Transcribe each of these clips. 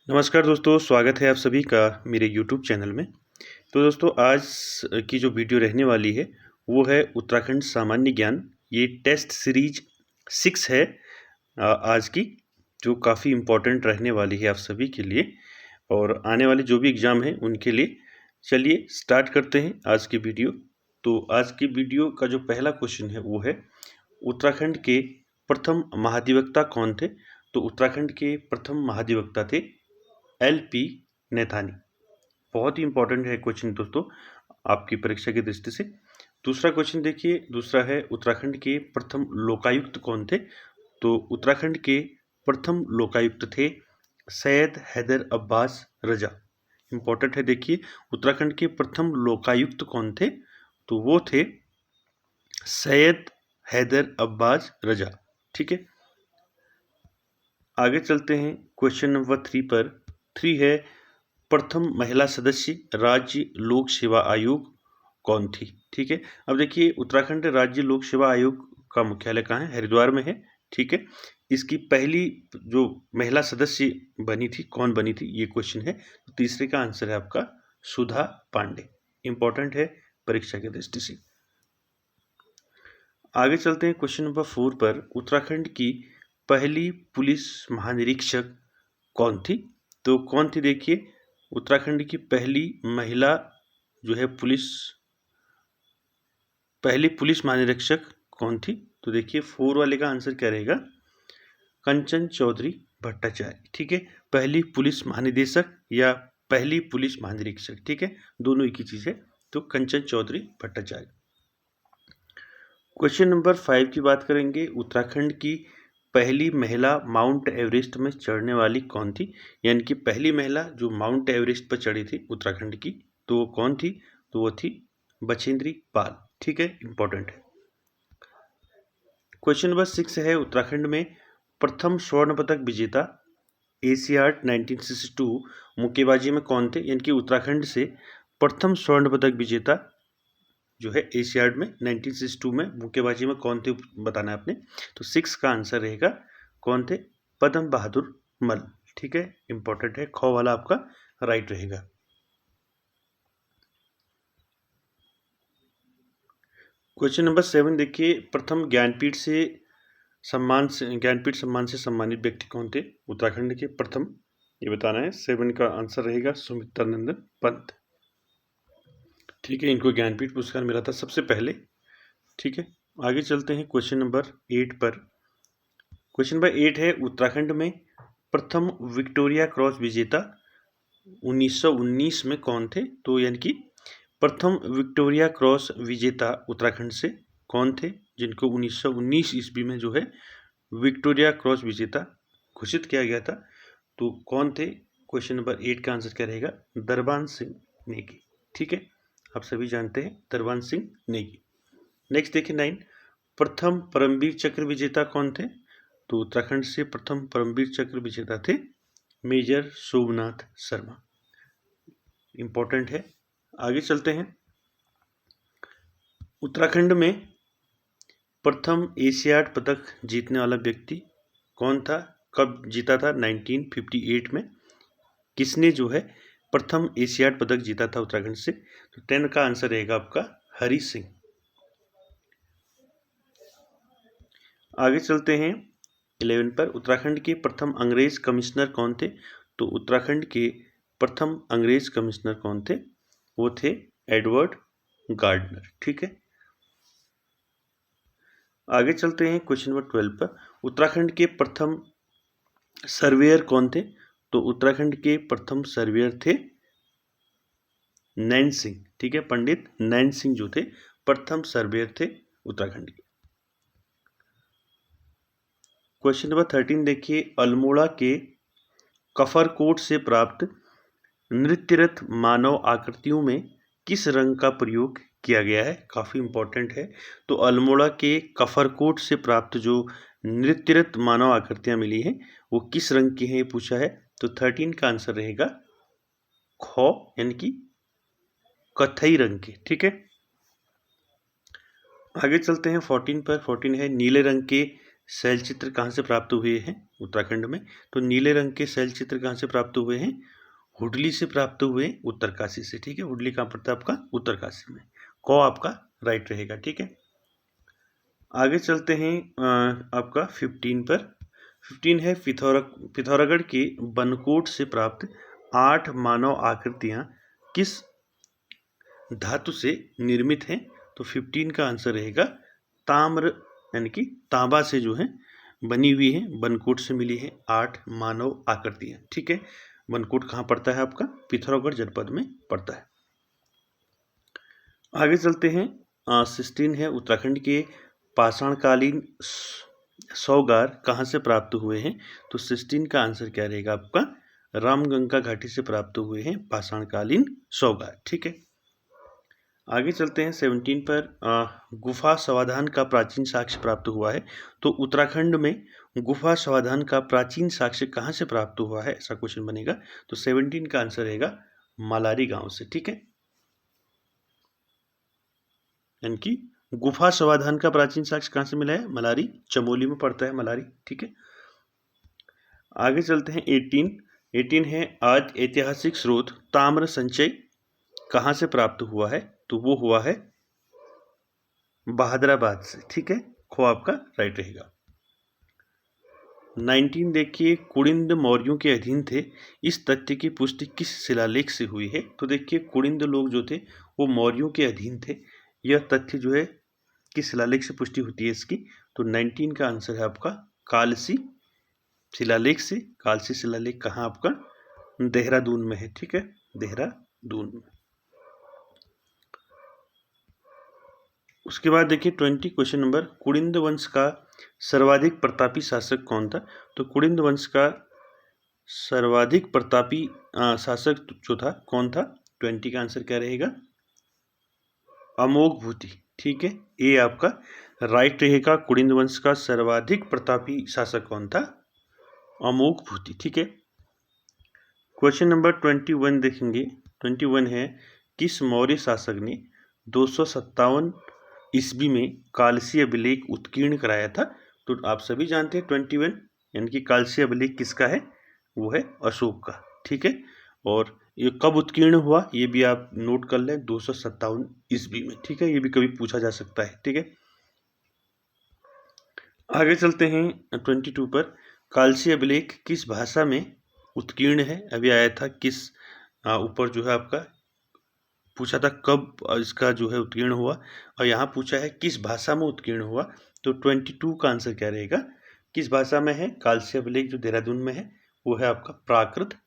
नमस्कार दोस्तों, स्वागत है आप सभी का मेरे यूट्यूब चैनल में। तो दोस्तों आज की जो वीडियो रहने वाली है वो है उत्तराखंड सामान्य ज्ञान। ये टेस्ट सीरीज 6 है आज की, जो काफ़ी इम्पोर्टेंट रहने वाली है आप सभी के लिए और आने वाले जो भी एग्ज़ाम हैं उनके लिए। चलिए स्टार्ट करते हैं आज की वीडियो। तो आज की वीडियो का जो पहला क्वेश्चन है वो है, उत्तराखंड के प्रथम महाधिवक्ता कौन थे? तो उत्तराखंड के प्रथम महाधिवक्ता थे LP नैथानी। बहुत ही इंपॉर्टेंट है क्वेश्चन दोस्तों आपकी परीक्षा की दृष्टि से। दूसरा क्वेश्चन देखिए, दूसरा है उत्तराखंड के प्रथम लोकायुक्त कौन थे? तो उत्तराखंड के प्रथम लोकायुक्त थे सैयद हैदर अब्बास रजा। इंपॉर्टेंट है, देखिए उत्तराखंड के प्रथम लोकायुक्त कौन थे? तो वो थे सैयद हैदर अब्बास रजा। ठीक है, आगे चलते हैं क्वेश्चन नंबर 3 पर। 3 है, प्रथम महिला सदस्य राज्य लोक सेवा आयोग कौन थी? ठीक है, अब देखिए उत्तराखंड राज्य लोक सेवा आयोग का मुख्यालय कहाँ है? हरिद्वार में है। ठीक है, इसकी पहली जो महिला सदस्य बनी थी, कौन बनी थी, ये क्वेश्चन है। तो तीसरे का आंसर है आपका सुधा पांडे। इंपॉर्टेंट है परीक्षा की दृष्टि से। आगे चलते हैं क्वेश्चन नंबर 4 पर। उत्तराखंड की पहली पुलिस महानिरीक्षक कौन थी? तो कौन थी देखिए, उत्तराखंड की पहली महिला जो है पहली पुलिस महानिरीक्षक कौन थी? तो देखिए 4 वाले का आंसर क्या रहेगा? कंचन चौधरी भट्टाचार्य। ठीक है, पहली पुलिस महानिदेशक या पहली पुलिस महानिरीक्षक, ठीक है, दोनों एक ही चीज है। तो कंचन चौधरी भट्टाचार्य। क्वेश्चन नंबर 5 की बात करेंगे। उत्तराखंड की पहली महिला माउंट एवरेस्ट में चढ़ने वाली कौन थी? यानी कि पहली महिला जो माउंट एवरेस्ट पर चढ़ी थी उत्तराखंड की, तो वो कौन थी? तो वो थी बछेंद्री पाल। ठीक है, इंपॉर्टेंट है। क्वेश्चन नंबर 6 है, उत्तराखंड में प्रथम स्वर्ण पदक विजेता एशियाड 1962 मुक्केबाजी में कौन थे? यानी कि उत्तराखंड से प्रथम स्वर्ण पदक विजेता जो है एशियाड में 1962 में मुक्केबाजी में कौन थे, बताना है आपने। तो 6 का आंसर रहेगा कौन थे? पद्म बहादुर मल। ठीक है, इंपॉर्टेंट है, ख वाला आपका राइट रहेगा। क्वेश्चन नंबर 7 देखिए, प्रथम ज्ञानपीठ सम्मान से सम्मानित व्यक्ति कौन थे उत्तराखंड के? प्रथम ये बताना है। 7 का आंसर रहेगा सुमित्रानंदन पंत। ठीक है, इनको ज्ञानपीठ पुरस्कार मिला था सबसे पहले। ठीक है, आगे चलते हैं क्वेश्चन नंबर 8 पर। क्वेश्चन नंबर 8 है, उत्तराखंड में प्रथम विक्टोरिया क्रॉस विजेता 1919 में कौन थे? तो यानी कि प्रथम विक्टोरिया क्रॉस विजेता उत्तराखंड से कौन थे, जिनको 1919 ईस्वी में जो है विक्टोरिया क्रॉस विजेता घोषित किया गया था? तो कौन थे? क्वेश्चन नंबर 8 का आंसर क्या रहेगा? दरबान सिंह नेगी। ठीक है, आप सभी जानते हैं दरबान सिंह नेगी। नेक्स्ट देखिए 9, प्रथम परमवीर चक्र विजेता कौन थे? तो उत्तराखंड से प्रथम परमवीर चक्र विजेता थे मेजर सोमनाथ शर्मा। इंपॉर्टेंट है, आगे चलते हैं। उत्तराखंड में प्रथम एशियाड पदक जीतने वाला व्यक्ति कौन था? कब जीता था? 1958 में। किसने जो है प्रथम एशियाड पदक जीता था उत्तराखंड से? तो 10 का आंसर रहेगा आपका हरि सिंह। आगे चलते हैं 11 पर। उत्तराखंड के प्रथम अंग्रेज कमिश्नर कौन थे? तो उत्तराखंड के प्रथम अंग्रेज कमिश्नर कौन थे? वो थे एडवर्ड गार्डनर। ठीक है, आगे चलते हैं क्वेश्चन नंबर 12 पर। उत्तराखंड के प्रथम सर्वेयर कौन थे? तो उत्तराखंड के प्रथम सर्वेयर थे नैन सिंह। ठीक है, पंडित नैन सिंह जो थे प्रथम सर्वेयर थे उत्तराखंड के। क्वेश्चन नंबर 13 देखिए, अल्मोड़ा के कफरकोट से प्राप्त नृत्यरत मानव आकृतियों में किस रंग का प्रयोग किया गया है? काफी इंपॉर्टेंट है। तो अल्मोड़ा के कफरकोट से प्राप्त जो नृत्यरत मानव आकृतियां मिली हैं वो किस रंग की हैं, ये पूछा है। तो 13 का आंसर रहेगा ख, यानी कि कथई रंग के। ठीक है, आगे चलते हैं 14 पर। 14 है, नीले रंग के शैलचित्र कहाँ से प्राप्त हुए हैं? उत्तराखंड में। तो नीले रंग के शैल चित्र कहाँ से प्राप्त हुए हैं? हुडली से प्राप्त हुए, उत्तरकाशी से। ठीक है, हुडली कहाँ पड़ता है आपका? उत्तरकाशी में। क आपका राइट रहेगा। ठीक है, आगे चलते हैं आपका 15 पर। 15 है पिथौरागढ़ के बनकोट से प्राप्त 8 मानव आकृतियां किस धातु से निर्मित हैं? तो 15 का आंसर रहेगा ताम्र, यानी कि तांबा से जो है बनी हुई है, बनकोट से मिली है 8 मानव आकृतियां। ठीक है, बनकोट कहाँ पड़ता है आपका? पिथौरागढ़ जनपद में पड़ता है। आगे चलते हैं 16 है उत्तराखंड के पाषाणकालीन सौगार कहाँ से प्राप्त हुए हैं? तो 16 का आंसर क्या रहेगा आपका? रामगंगा घाटी से प्राप्त हुए हैं पाषाणकालीन सौगार। ठीक है, आगे चलते हैं 17 पर। गुफा समाधान का प्राचीन साक्ष्य प्राप्त हुआ है। तो उत्तराखंड में गुफा समाधान का प्राचीन साक्ष्य कहाँ से प्राप्त हुआ है, ऐसा क्वेश्चन बनेगा। तो 17 का आंसर रहेगा मलारी गांव से। ठीक है, यानी कि गुफा समाधान का प्राचीन साक्ष्य कहाँ से मिला है? मलारी, चमोली में पड़ता है मलारी। ठीक है, आगे चलते हैं 18 है आज ऐतिहासिक स्रोत ताम्र संचय कहाँ से प्राप्त हुआ है? तो वो हुआ है बहादुराबाद से। ठीक है, खो आपका राइट रहेगा। 19 देखिए, कुड़िंद मौर्यों के अधीन थे, इस तथ्य की पुष्टि किस शिलालेख से हुई है? तो देखिए कुड़िंद लोग जो थे वो मौर्यों के अधीन थे, यह तथ्य जो है किस शिलालेख से पुष्टि होती है इसकी? तो 19 का आंसर है आपका कालसी शिलालेख से। कालसी शिलालेख कहाँ आपका? देहरादून में है। ठीक है, देहरादून में। उसके बाद देखिए 20 क्वेश्चन नंबर, कुड़िंद वंश का सर्वाधिक प्रतापी शासक कौन था? तो कुड़िंद वंश का सर्वाधिक प्रतापी शासक जो था कौन था? 20 का आंसर क्या रहेगा? अमोघ भूति। ठीक है, ये आपका राइट रहेगा। कुड़िंद वंश का सर्वाधिक प्रतापी शासक कौन था? अमोघ भूति। ठीक है, क्वेश्चन नंबर 21 देखेंगे। 21 है, किस मौर्य शासक ने 257 ईस्वी में कालसी अभिलेख उत्कीर्ण कराया था? तो आप सभी जानते हैं 21 यानी कि कालसी अभिलेख किसका है? वो है अशोक का। ठीक है, और ये कब उत्कीर्ण हुआ ये भी आप नोट कर लें, 257 ईस्वी में। ठीक है, ये भी कभी पूछा जा सकता है। ठीक है, आगे चलते हैं 22 पर। कालसी अभिलेख किस भाषा में उत्कीर्ण है? अभी आया था किस ऊपर जो है आपका पूछा था कब इसका जो है उत्कीर्ण हुआ, और यहाँ पूछा है किस भाषा में उत्कीर्ण हुआ। तो 22 का आंसर क्या रहेगा? किस भाषा में है? कालसी अभिलेख जो देहरादून में है वो है आपका प्राकृत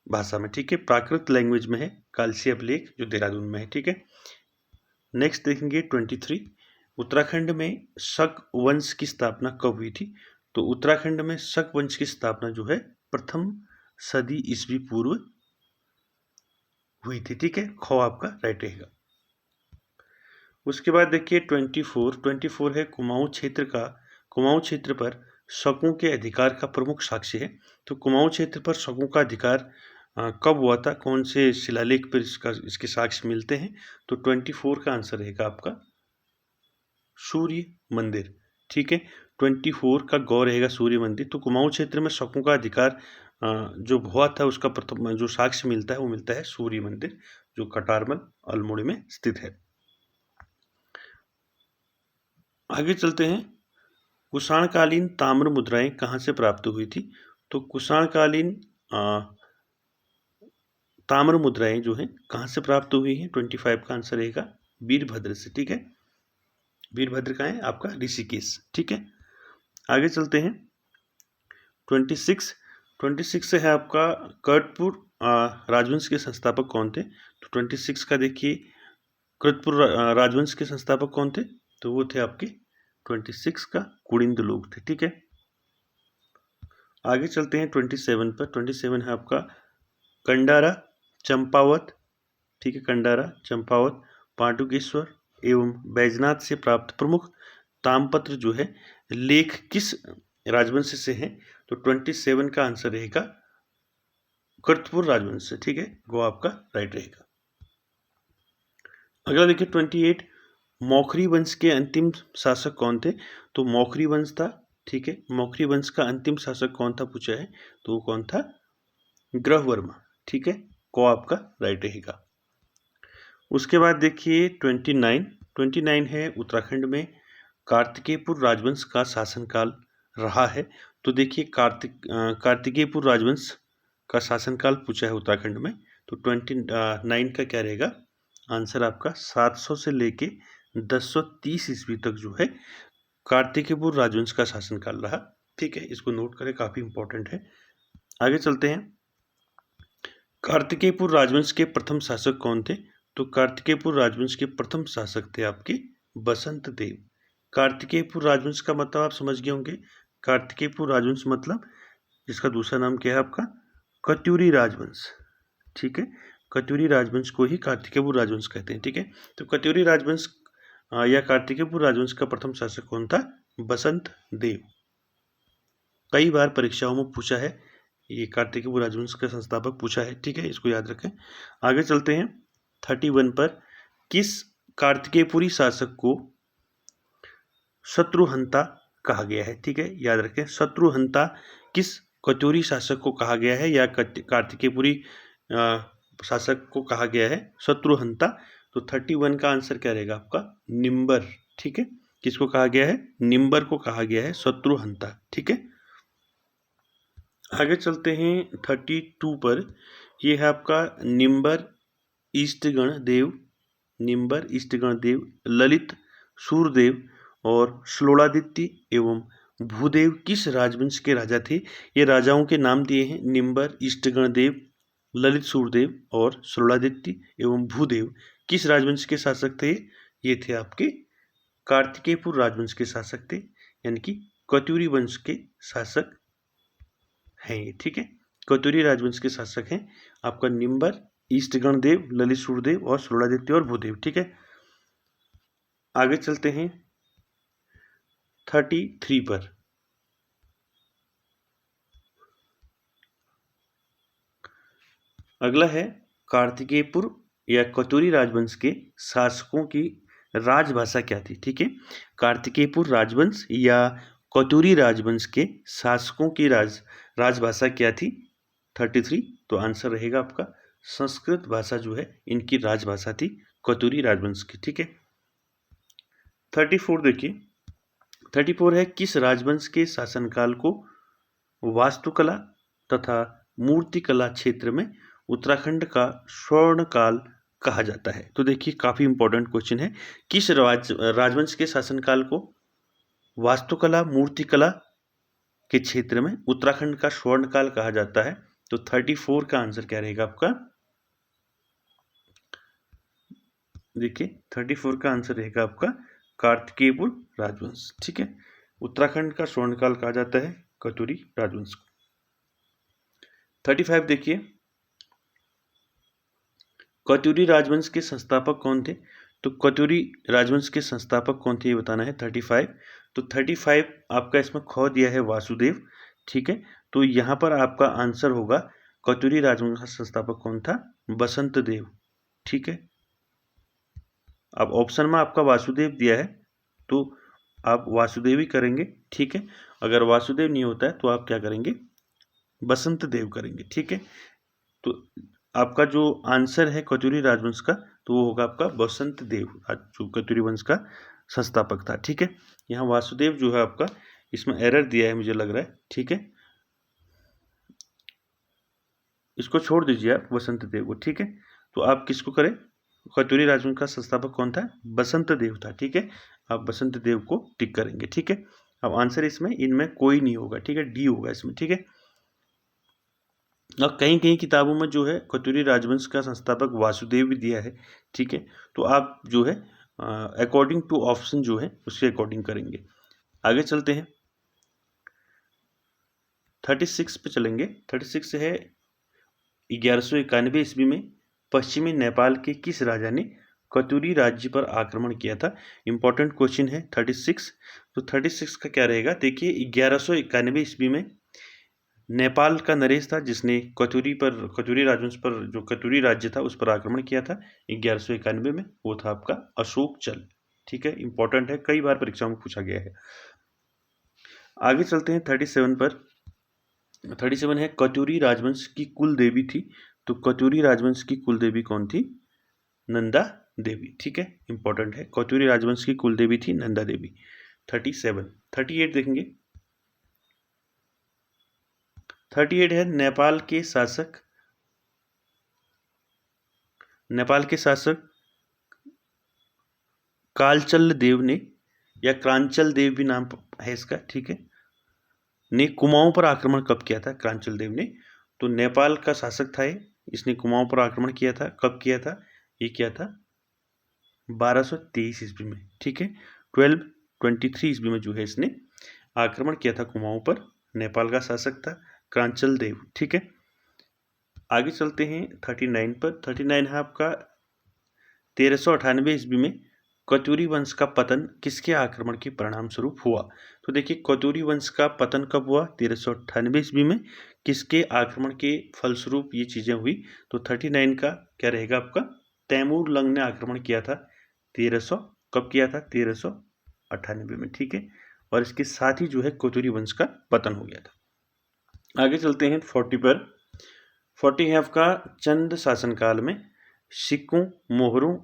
भाषा में। ठीक है, प्राकृत लैंग्वेज में है कालसी अभिलेख जो देहरादून में है। ठीक है, नेक्स्ट देखेंगे 23, उत्तराखंड में शक वंश की स्थापना कब हुई थी? तो उत्तराखंड में शक वंश की स्थापना जो है प्रथम सदी ईस्वी पूर्व हुई थी। ठीक है, खो आपका राइट रहेगा। उसके बाद देखिए 24 है, कुमाऊं क्षेत्र पर शकों के अधिकार का प्रमुख साक्ष्य है। तो कुमाऊं क्षेत्र पर शकों का अधिकार कब हुआ था? कौन से शिलालेख पर इसके साक्ष्य मिलते हैं? तो 24 का आंसर रहेगा आपका सूर्य मंदिर। ठीक है, 24 का गौ रहेगा सूर्य मंदिर। तो कुमाऊं क्षेत्र में शकों का अधिकार जो हुआ था उसका प्रथम जो साक्ष्य मिलता है वो मिलता है सूर्य मंदिर जो कटारमल अल्मोड़ी में स्थित है। आगे चलते हैं, कुषाणकालीन ताम्र मुद्राएं कहाँ से प्राप्त हुई थी? तो कुषाणकालीन ताम्र मुद्राएं जो हैं कहाँ से प्राप्त हुई हैं? 25 का आंसर रहेगा वीरभद्र से। ठीक है, वीरभद्र का है आपका ऋषिकेश। ठीक है, आगे चलते हैं 26 से है आपका कर्तपुर राजवंश के संस्थापक कौन थे? तो 26 का देखिए कर्तपुर राजवंश के संस्थापक कौन थे? तो वो थे आपके 26 का कुड़िंद लोग थे। ठीक है, आगे चलते हैं 27 पर। 27 है आपका कंडारा चंपावत। ठीक है, कंडारा चंपावत पाटुकेश्वर एवं बैजनाथ से प्राप्त प्रमुख तामपत्र जो है लेख किस राजवंश से हैं? तो 27 का आंसर रहेगा कर्तपुर राजवंश से। ठीक है, वो आपका राइट रहेगा। अगला देखिए 28, मौखरी वंश के अंतिम शासक कौन थे? तो मौखरी वंश था। ठीक है। मौखरी वंश का अंतिम शासक कौन था पूछा है, तो वो कौन था, ग्रहवर्मा, ठीक है। को आपका राइट रहेगा। उसके बाद देखिए 29 है उत्तराखंड में कार्तिकेयपुर राजवंश का शासनकाल रहा है। तो देखिए कार्तिकेयपुर राजवंश का शासनकाल पूछा है उत्तराखंड में, तो 29 का क्या रहेगा आंसर आपका 700 से लेके 1030 ईस्वी तक जो है कार्तिकेयपुर राजवंश का शासनकाल रहा, ठीक है। इसको नोट करें, काफी इंपॉर्टेंट है। आगे चलते हैं। कार्तिकेयपुर राजवंश के प्रथम शासक कौन थे, तो कार्तिकेयपुर राजवंश के प्रथम शासक थे आपके बसंत देव। कार्तिकेयपुर राजवंश का मतलब आप समझ गए होंगे। कार्तिकेयपुर राजवंश मतलब इसका दूसरा नाम क्या है आपका, कत्यूरी राजवंश, ठीक है। कत्यूरी राजवंश को ही कार्तिकेयपुर राजवंश कहते हैं, ठीक है। तो कत्यूरी राजवंश या कार्तिकेयपुर राजवंश का प्रथम शासक कौन था, बसंत देव। कई बार परीक्षाओं में पूछा है, ये कार्तिकेयपुर राजवंश का संस्थापक पूछा है, ठीक है, इसको याद रखें। आगे चलते हैं 31 पर। किस कार्तिकेयपुरी शासक को शत्रुहंता कहा गया है, ठीक है, याद रखें। शत्रुहंता किस कत्यूरी शासक को कहा गया है या कार्तिकेयपुरी शासक को कहा गया है, शत्रुहंता। तो 31 का आंसर क्या रहेगा आपका, निम्बर, ठीक है। किसको कहा गया है, निम्बर को कहा गया है शत्रुहंता, ठीक है। आगे चलते हैं 32 पर। यह है आपका निम्बर ईष्टगण देव, निम्बर ईष्टगण देव, ललित सूरदेव और श्लोणादित्य एवं भूदेव किस राजवंश के राजा थे। ये राजाओं के नाम दिए हैं, निम्बर ईष्टगण देव, ललित सूरदेव और श्लोणादित्य एवं भूदेव किस राजवंश के शासक थे, ये थे आपके कार्तिकेयपुर राजवंश के शासक थे, यानी कि कत्यूरी वंश के शासक हैं ये, ठीक है। कत्यूरी राजवंश के शासक हैं आपका निम्बर ईष्टगण देव, ललित सूरदेव और श्लोणादित्य और भूदेव, ठीक है। आगे चलते हैं 33 पर। अगला है कार्तिकेयपुर या कत्यूरी राजवंश के शासकों की राजभाषा क्या थी, ठीक है। कार्तिकेयपुर राजवंश या कत्यूरी राजवंश के शासकों की राजभाषा क्या थी 33, तो आंसर रहेगा आपका संस्कृत भाषा जो है इनकी राजभाषा थी कत्यूरी राजवंश की, ठीक है। 34 देखिए, 34 है किस राजवंश के शासनकाल को वास्तुकला तथा मूर्तिकला क्षेत्र में उत्तराखंड का स्वर्ण काल कहा जाता है। तो देखिए काफी इंपॉर्टेंट क्वेश्चन है, किस राजवंश के शासनकाल को वास्तुकला मूर्तिकला के क्षेत्र में उत्तराखंड का स्वर्ण काल कहा जाता है। तो 34 का आंसर क्या रहेगा आपका, देखिए 34 का आंसर रहेगा आपका कार्तिकेयपुर राजवंश, ठीक है। उत्तराखंड का स्वर्णकाल कहा जाता है कत्यूरी राजवंश को। 35 देखिए, कत्यूरी राजवंश के संस्थापक कौन थे, तो कत्यूरी राजवंश के संस्थापक कौन थे ये बताना है 35। तो 35 आपका इसमें खो दिया है वासुदेव, ठीक है। तो यहाँ पर आपका आंसर होगा कत्यूरी राजवंश का संस्थापक कौन था, बसंत देव, ठीक है। अब ऑप्शन में आपका वासुदेव दिया है तो आप वासुदेव ही करेंगे, ठीक है। अगर वासुदेव नहीं होता है तो आप क्या करेंगे, बसंत देव करेंगे, ठीक है। तो आपका जो आंसर है कत्यूरी राजवंश का, तो वो होगा आपका बसंत देव, जो कत्यूरी वंश का संस्थापक था, ठीक है। यहाँ वासुदेव जो है आपका इसमें एरर दिया है मुझे लग रहा है, ठीक है, इसको छोड़ दीजिए आप बसंत देव को, ठीक है। तो आप किसको करें, कत्यूरी राजवंश का संस्थापक कौन था, बसंत देव था, ठीक है। आप बसंत देव को टिक करेंगे, ठीक है। अब आंसर इसमें इनमें कोई नहीं होगा, ठीक है, डी होगा इसमें, ठीक है। और कहीं कहीं किताबों में जो है कत्यूरी राजवंश का संस्थापक वासुदेव भी दिया है, ठीक है। तो आप जो है अकॉर्डिंग टू ऑप्शन जो है उसके अकॉर्डिंग करेंगे। आगे चलते हैं 36 पे चलेंगे। 36 है 1191 ईस्वी में पश्चिमी नेपाल के किस राजा ने कत्यूरी राज्य पर आक्रमण किया था। इंपॉर्टेंट क्वेश्चन है 36। तो 36 का क्या रहेगा, देखिए 1191 ईस्वी में नेपाल का नरेश था जिसने कत्यूरी राजवंश पर, जो कत्यूरी राज्य था उस पर आक्रमण किया था 1191 में, वो था आपका अशोक चल, ठीक है। इंपॉर्टेंट है, कई बार परीक्षाओं में पूछा गया है। आगे चलते हैं 37 पर। 37 है कत्यूरी राजवंश की कुल देवी थी। तो कत्यूरी राजवंश की कुल देवी कौन थी? नंदा देवी। ठीक है, इंपॉर्टेंट है। कत्यूरी राजवंश की कुल देवी थी नंदा देवी। 37। 38 देखेंगे। 38 है नेपाल के शासक कालचल देव ने, या क्रांचल देव भी नाम है इसका, ठीक है, ने कुमाऊं पर आक्रमण कब किया था? क्रांचल देव ने। तो नेपाल का शासक था ये, इसने कुमाऊं पर आक्रमण किया था। कब किया था? ये किया था 1223 ईस्वी में। ठीक है, 1223 ईस्वी में जो है इसने आक्रमण किया था कुमाऊं पर। नेपाल का शासक था क्रांचल देव। ठीक है, आगे चलते हैं 39 पर। 39 है आपका 1398 ईस्वी में कत्यूरी वंश का पतन किसके आक्रमण के परिणाम स्वरूप हुआ? तो देखिए, कत्यूरी वंश का पतन कब हुआ? 1398 ईस्वी में। किसके आक्रमण के फलस्वरूप ये चीजें हुई? तो 39 का क्या रहेगा आपका? तैमूर लंग ने आक्रमण किया था 1300, कब किया था? 1398 में। ठीक है, और इसके साथ ही जो है कत्यूरी वंश का पतन हो गया था। आगे चलते हैं 40 पर। 40 है आपका चंद शासनकाल में सिक्कों, मोहरों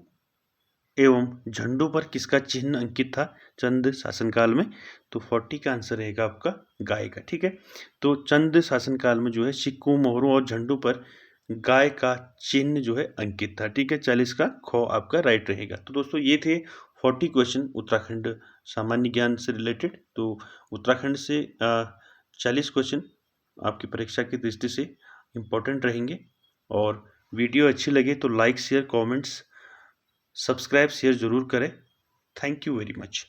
एवं झंडों पर किसका चिन्ह अंकित था चंद शासनकाल में? तो 40 का आंसर रहेगा आपका गाय का। ठीक है, तो चंद शासनकाल में जो है सिक्कों, मोहरों और झंडों पर गाय का चिन्ह जो है अंकित था। ठीक है, 40 का ख आपका राइट रहेगा। तो दोस्तों ये थे 40 क्वेश्चन उत्तराखंड सामान्य ज्ञान से रिलेटेड। तो उत्तराखंड से 40 क्वेश्चन आपकी परीक्षा की दृष्टि से इम्पोर्टेंट रहेंगे। और वीडियो अच्छी लगे तो like, share, comments, subscribe, share जरूर करें। Thank you very much.